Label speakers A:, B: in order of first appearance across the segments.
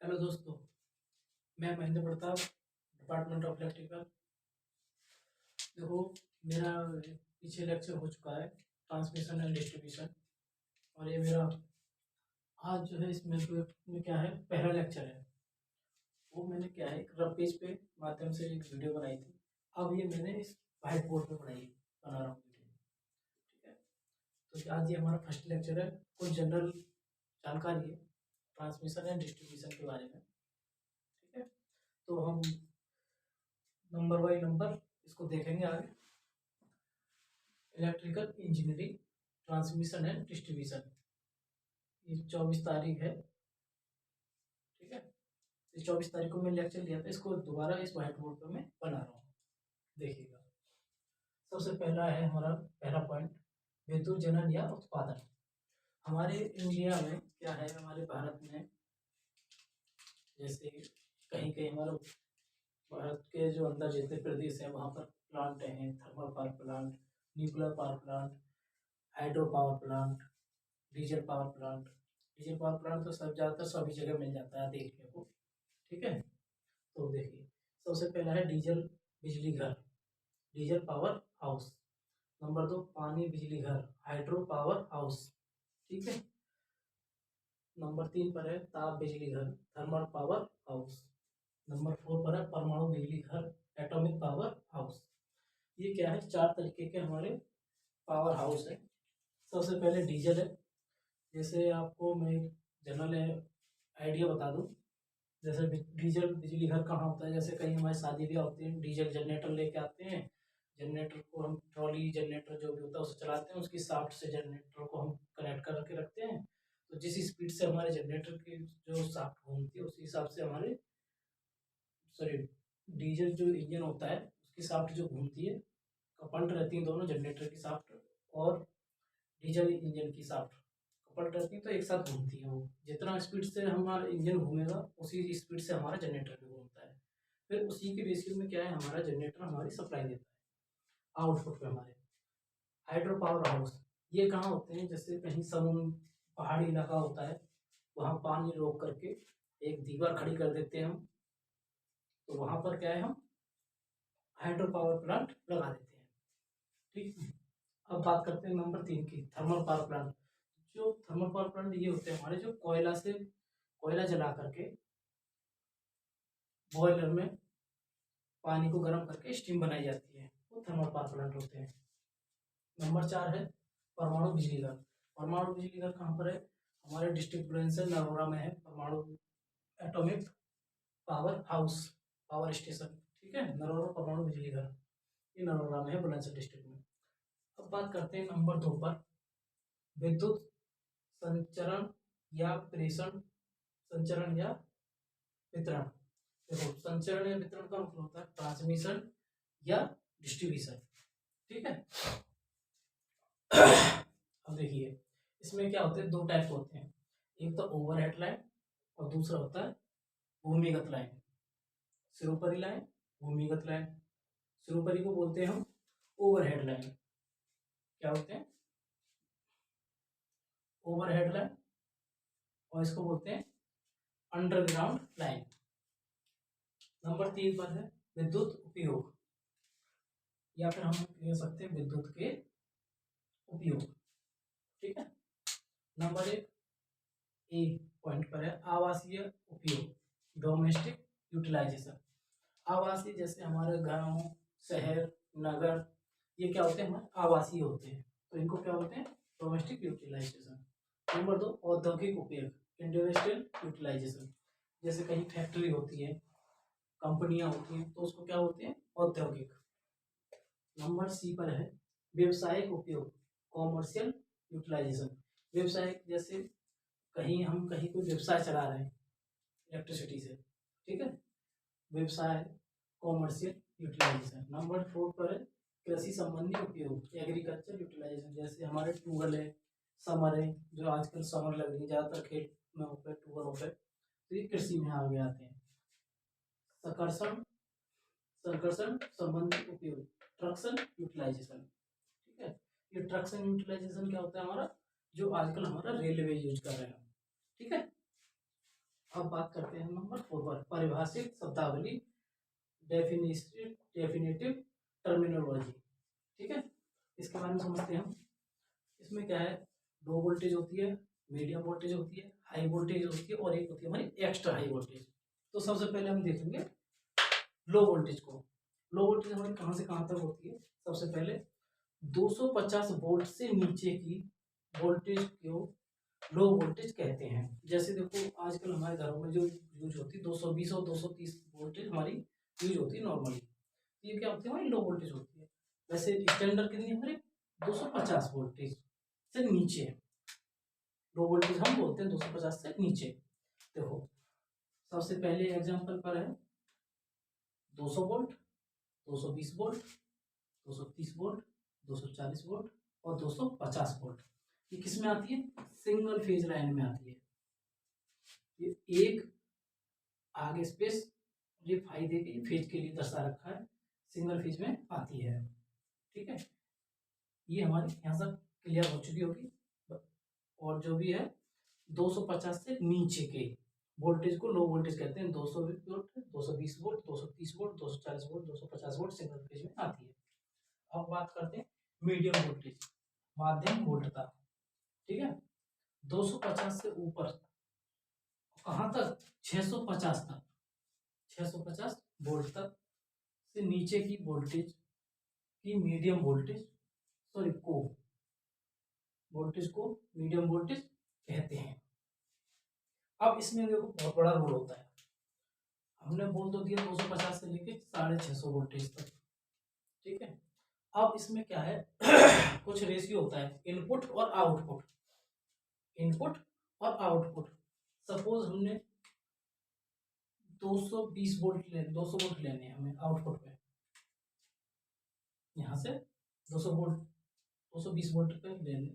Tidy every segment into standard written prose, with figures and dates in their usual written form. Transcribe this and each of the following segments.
A: Hello दोस्तों, मैं Mahendra Pratap, department of electrical. देखो, मेरा पीछे लेक्चर हो चुका है ट्रांसमिशन एंड डिस्ट्रीब्यूशन, और ये मेरा आज जो है इसमें में क्या है, पहला लेक्चर है। वो मैंने क्या है, एक रफ पेज पे माध्यम से एक वीडियो बनाई थी। अब ये मैंने इस व्हाइट बोर्ड पे बना रहा हूँ वीडियो। ठीक है, तो आज ये हमारा फर्स्ट लेक्चर है। कुछ जनरल जानकारी है ट्रांसमिशन एंड डिस्ट्रीब्यूशन के बारे में। ठीक है, तो हम नंबर बाई नंबर इसको देखेंगे आगे। Electrical engineering, transmission and distribution, ये 24 तारीख है। ठीक है, इस 24 तारीख को मैं लेक्चर लिया था, इसको दोबारा इस व्हाइट बोर्ड पर मैं बना रहा हूँ, देखिएगा। सबसे पहला है हमारा पहला पॉइंट, विद्युत जनन या उत्पादन। हमारे इंडिया में क्या है, हमारे भारत में जैसे कहीं कहीं हमारे भारत के जो अंदर जितने प्रदेश हैं वहाँ पर प्लांट हैं, thermal power plant, nuclear power plant, hydro power plant, diesel power plant. Diesel power plant तो सब ज़्यादातर सभी जगह मिल जाता है देखने को। ठीक है, तो देखिए, सबसे पहला है डीजल बिजली घर, डीजल पावर हाउस। नंबर 2, पानी बिजली घर, हाइड्रो पावर हाउस। ठीक है, नंबर 3 पर है ताप बिजली घर, थर्मल पावर हाउस। नंबर 4 पर है परमाणु बिजली घर, एटॉमिक पावर हाउस। ये क्या है, 4 तरीके के हमारे पावर हाउस है। सबसे पहले डीजल है। जैसे आपको मैं जनरल आइडिया बता दूं, जैसे डीजल बिजली घर कहाँ होता है, जैसे कहीं हमारी शादी ब्याह होती है, डीजल जनरेटर लेके आते हैं। जनरेटर को हम ट्रॉली जनरेटर जो भी होता है उसे चलाते हैं, उसकी शाफ्ट से जनरेटर को हम कनेक्ट करके रखते हैं। तो जिस स्पीड से हमारे जनरेटर की जो शाफ्ट घूमती है उसी हिसाब से हमारे, सॉरी, डीजल जो इंजन होता है उसकी शाफ्ट जो घूमती है, कपल्ड रहती है दोनों, जनरेटर की शाफ्ट और डीजल इंजन की शाफ्ट कपल्ड रहती है, तो एक साथ घूमती है। वो जितना स्पीड से हमारा इंजन घूमेगा उसी स्पीड से हमारा जनरेटर भी घूमता है। फिर उसी के बेसिस में क्या है, हमारा जनरेटर हमारी सप्लाई देता है आउटपुट पे हमारे। हाइड्रो पावर हाउस ये कहाँ होते हैं, जैसे कहीं समुद्र पहाड़ी इलाका होता है, वहाँ पानी रोक करके एक दीवार खड़ी कर देते हैं हम, तो वहाँ पर क्या है, हम हाइड्रो पावर प्लांट लगा देते हैं। ठीक, अब बात करते हैं नंबर 3 की, थर्मल पावर प्लांट। जो थर्मल पावर प्लांट ये होते हैं हमारे, जो कोयला जला करके बॉयलर में पानी को गर्म करके स्टीम बनाई जाती है, वो थर्मल पावर प्लांट होते हैं। नंबर 4 है परमाणु बिजली घर। परमाणु बिजली घर कहाँ पर है, हमारे डिस्ट्रिक्ट प्रोविंशियल नरोरा में है परमाणु atomic power house, power station. ठीक है, नरोरा परमाणु बिजली घर, ये नरोरा में है, बुलंदशहर डिस्ट्रिक्ट में। अब बात करते हैं नंबर 2 पर, विद्युत संचरण या प्रेषण, संचरण या वितरण। देखो, संचरण या वितरण का मतलब होता है ट्रांसमिशन या डिस्ट्रीब्यूशन। ठीक है, अब देखिए, इसमें क्या होते हैं, दो टाइप होते हैं, एक तो ओवरहेड लाइन और दूसरा होता है भूमिगत लाइन। सिरोपरी लाइन, भूमिगत लाइन। सिरोपरी को बोलते हैं हम ओवरहेड लाइन। क्या होते हैं, ओवरहेड लाइन, और इसको बोलते हैं अंडरग्राउंड लाइन। नंबर 3 पर है विद्युत उपयोग, या फिर हम कह सकते हैं विद्युत के उपयोग। ठीक है, नंबर 1 ए पॉइंट पर है आवासीय उपयोग, डोमेस्टिक यूटिलाइजेशन। आवासीय जैसे हमारे गांव, शहर, नगर, ये क्या होते हैं, हमारे आवासीय होते हैं, तो इनको क्या बोलते हैं, डोमेस्टिक यूटिलाइजेशन। नंबर 2 औद्योगिक उपयोग, इंडस्ट्रियल यूटिलाइजेशन। जैसे कहीं फैक्ट्री होती है, कंपनियां होती हैं, तो उसको क्या बोलते हैं, औद्योगिक। नंबर सी पर है व्यवसायिक उपयोग, कॉमर्शियल यूटिलाइजेशन। व्यवसायिक जैसे कहीं हम कहीं कोई व्यवसाय चला रहे हैं इलेक्ट्रिसिटी से, ठीक है, व्यवसाय, कॉमर्शियल यूटिलाइजेशन। नंबर 4 पर है कृषि संबंधी उपयोग, एग्रीकल्चर यूटिलाइजेशन। जैसे हमारे ट्यूबवेल है, समर है, जो आजकल समर लग रही है ज़्यादातर खेत में होते हैं, ट्यूबवेल होते हैं, तो ये कृषि में आगे आते हैं। संकर्षण, संकर्षण संबंधी उपयोग, ट्रक्शन यूटिलाइजेशन। ठीक है, ये ट्रक्शन यूटिलाइजेशन क्या होता है हमारा, जो आजकल हमारा रेलवे यूज कर रहे हैं। ठीक है, अब बात करते हैं नंबर 4 पर, परिभाषित शब्दावली, डेफिनेटिव टर्मिनोलॉजी। ठीक है, इसके बारे में समझते हैं हम। इसमें क्या है, लो वोल्टेज होती है, मीडियम वोल्टेज होती है, हाई वोल्टेज होती है, और एक होती है हमारी एक्स्ट्रा हाई वोल्टेज। तो सबसे पहले हम देखेंगे लो वोल्टेज को। लो वोल्टेज हमारी कहाँ से कहाँ तक होती है? सबसे पहले 250 वोल्ट से नीचे की वोल्टेज को लो वोल्टेज कहते हैं। जैसे देखो आजकल हमारे घरों में जो यूज होती है 220 और 230 वोल्टेज हमारी यूज होती है नॉर्मली। ये क्या होती है, हमारी लो वोल्टेज होती है। वैसे स्टैंडर्ड कितनी है हमारी? 250 वोल्टेज से नीचे लो वोल्टेज हम बोलते हैं, 250 से नीचे। देखो सबसे पहले एग्जांपल पर है 200 वोल्ट, 220 वोल्ट, 230 वोल्ट, 240 वोल्ट और 250 वोल्ट। ये किस में आती है? सिंगल फेज लाइन में आती है। ये एक आगे स्पेस, ये फाई देके फेज के लिए दर्शा रखा है, सिंगल फेज में आती है। ठीक है, ये हमारी यहाँ से क्लियर हो चुकी होगी। और जो भी है 250 से नीचे के वोल्टेज को लो वोल्टेज कहते हैं। 200 volt, 220 volt, 230 volt, 240 volt, 250 volt single phase में आती है। अब बात करते हैं मीडियम वोल्टेज, माध्यम वोल्टता। ठीक है, 250 से ऊपर कहाँ तक? 650 तक, 650 वोल्ट तक से नीचे की वोल्टेज की मीडियम वोल्टेज, सॉरी को वोल्टेज को मीडियम वोल्टेज कहते हैं। अब इसमें देखो बहुत बड़ा रोल होता है। हमने बोल तो दिया 250 से लेके 650 वोल्टेज तक। ठीक है, अब इसमें क्या है कुछ रेशियो होता है, इनपुट और आउटपुट। इनपुट और आउटपुट, सपोज हमने 220 वोल्ट ले 200 वोल्ट लेने हैं हमें आउटपुट में, यहाँ से 200 वोल्ट 220 वोल्ट पे लेने,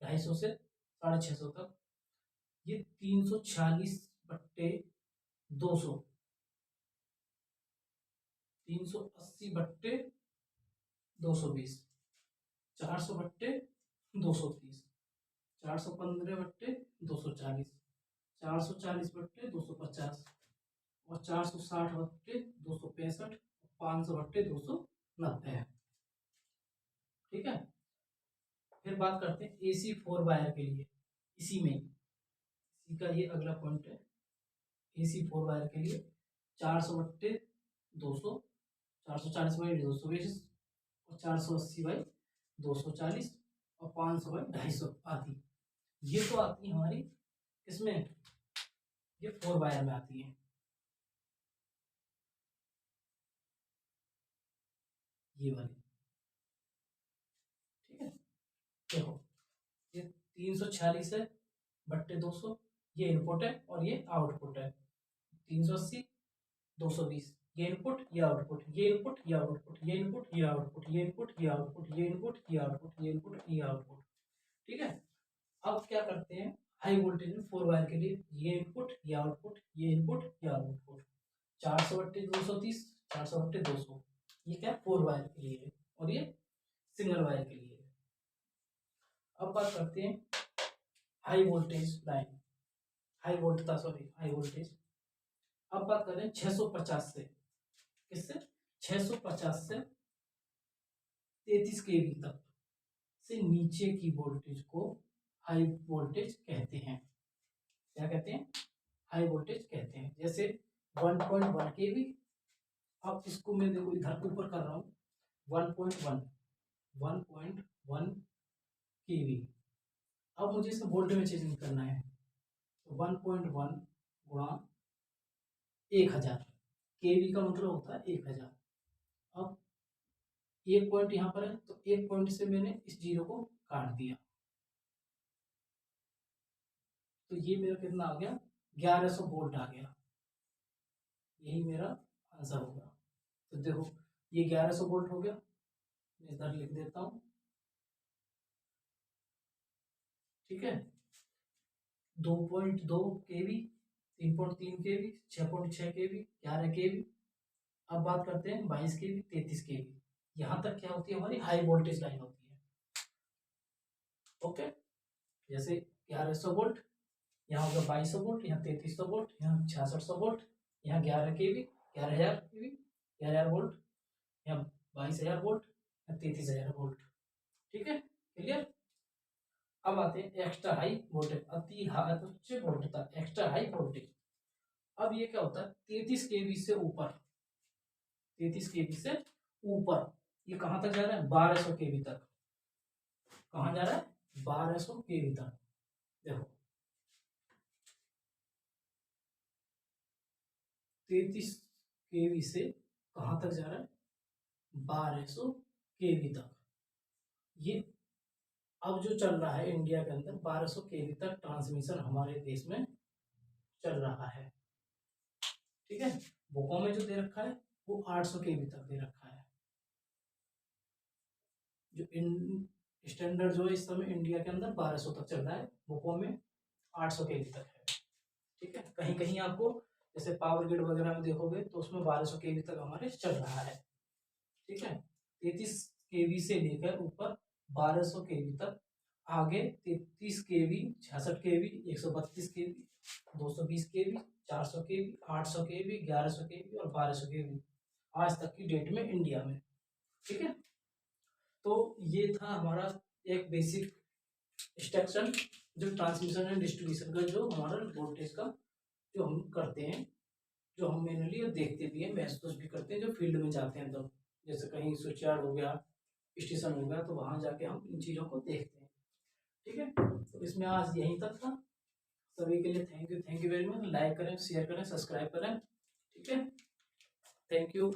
A: 250 से 650 तक। ये 346/200, 380/220, 400/230, 415/240, 440/250 और 460/265, 500/290। ठीक है, फिर बात करते हैं AC 4 वायर के लिए। इसी में इसी का ये अगला पॉइंट है। AC 4 वायर के लिए 400/200, 440/220 और 480/240 और 500/250 आती। ये तो आती है हमारी किसमें? ये 4 वायर में आती है। ये वाली, ठीक है, देखो ये 346 है बट्टे 200, ये इनपुट है और ये आउटपुट है। 380, 220, ये इनपुट, ये आउटपुट, ये इनपुट, ये आउटपुट, ये इनपुट, ये आउटपुट, ये इनपुट, ये आउटपुट, ये इनपुट, ये आउटपुट, ये इनपुट, ये आउटपुट। ठीक है, अब क्या करते हैं हाई वोल्टेज में 4 वायर के लिए, ये इनपुट, ये आउटपुट, ये इनपुट, ये आउटपुट। 400/230, 400/200, ये क्या 4 वायर के लिए है और ये सिंगल वायर के लिए है। अब बात करते हैं high voltage line, high voltage. अब बात करें 650 से, किससे? 650 से 33 kV तक से नीचे की वोल्टेज को हाई वोल्टेज कहते हैं। क्या कहते हैं? हाई वोल्टेज कहते हैं। जैसे 1.1 kV, अब इसको मैं देखो इधर ऊपर कर रहा हूँ 1.1 kV। अब मुझे इसे वोल्ट में चेंज करना है, तो 1.1 गुणा 1000, kV का मतलब होता है 1000। अब एक पॉइंट यहाँ पर है तो एक पॉइंट से मैंने इस जीरो को काट दिया, तो ये मेरा कितना आ गया? 1100 वोल्ट आ गया। यही मेरा आंसर होगा। तो देखो ये 1100 वोल्ट हो गया, मैं इधर लिख देता हूँ। ठीक है, 2.2 kV, 3.3 kV, 6.6 kV, 11 kV। अब बात करते हैं 22 kV, 33 kV। यहाँ तक क्या होती है? हमारी हाई वोल्टेज लाइन होती है। ओके, जैसे 1100 वोल्ट यहाँ होगा 2200 वोल्ट, यहाँ 3300 वोल्ट, यहाँ 6600 वोल्ट, यहाँ 11 kV, 11000 kV, 11000 वोल्ट, यहाँ 22000 वोल्ट, यहाँ 33000 वोल्ट। ठीक है, क्लियर। अब आते हैं एक्स्ट्रा हाई वोल्टेज, अति उच्च वोल्टता, एक्स्ट्रा हाई वोल्टेज। अब ये क्या होता है, 33 kV से ऊपर, 33 kV से ऊपर ये कहां तक जा रहा है, 1200 kV तक। कहां जा रहा है, 1200 kV तक। देखो 33 kV से कहां तक जा रहा है, 1200 kV तक। ये अब जो चल रहा है इंडिया के अंदर 1200 kV तक ट्रांसमिशन हमारे देश में चल रहा है। ठीक है, बुकों में जो दे रखा है वो 800 kV तक दे रखा है। जो स्टैंडर्ड जो है इस समय इंडिया के अंदर 1200 तक चल रहा है, बुकों में 800 kV तक है। ठीक है, कहीं कहीं आपको जैसे पावर ग्रिड वगैरह में देखोगे तो उसमें 1200 kV तक हमारे चल रहा है। ठीक है, 33 kV से लेकर ऊपर 1200 kV तक, आगे 33 kV, 66 kV, 132 kV, 220 kV, 400 kV, 800 kV, 1100 kV और 1200 kV आज तक की डेट में इंडिया में। ठीक है, तो ये था हमारा एक बेसिक इंस्ट्रक्शन जो ट्रांसमिशन एंड डिस्ट्रीब्यूशन का, जो हमारा वोल्टेज का जो हम करते हैं, जो हम मैनुअली देखते भी हैं, महसूस भी करते हैं, जो फील्ड में जाते हैं तब, जैसे कहीं स्विच यार्ड हो गया, स्टेशन हो गया, तो वहां जाके हम इन चीज़ों को देखते हैं। ठीक है, तो इसमें आज यहीं तक था। सभी के लिए thank you very much. Like करें, शेयर करें, सब्सक्राइब करें। ठीक है, थैंक यू।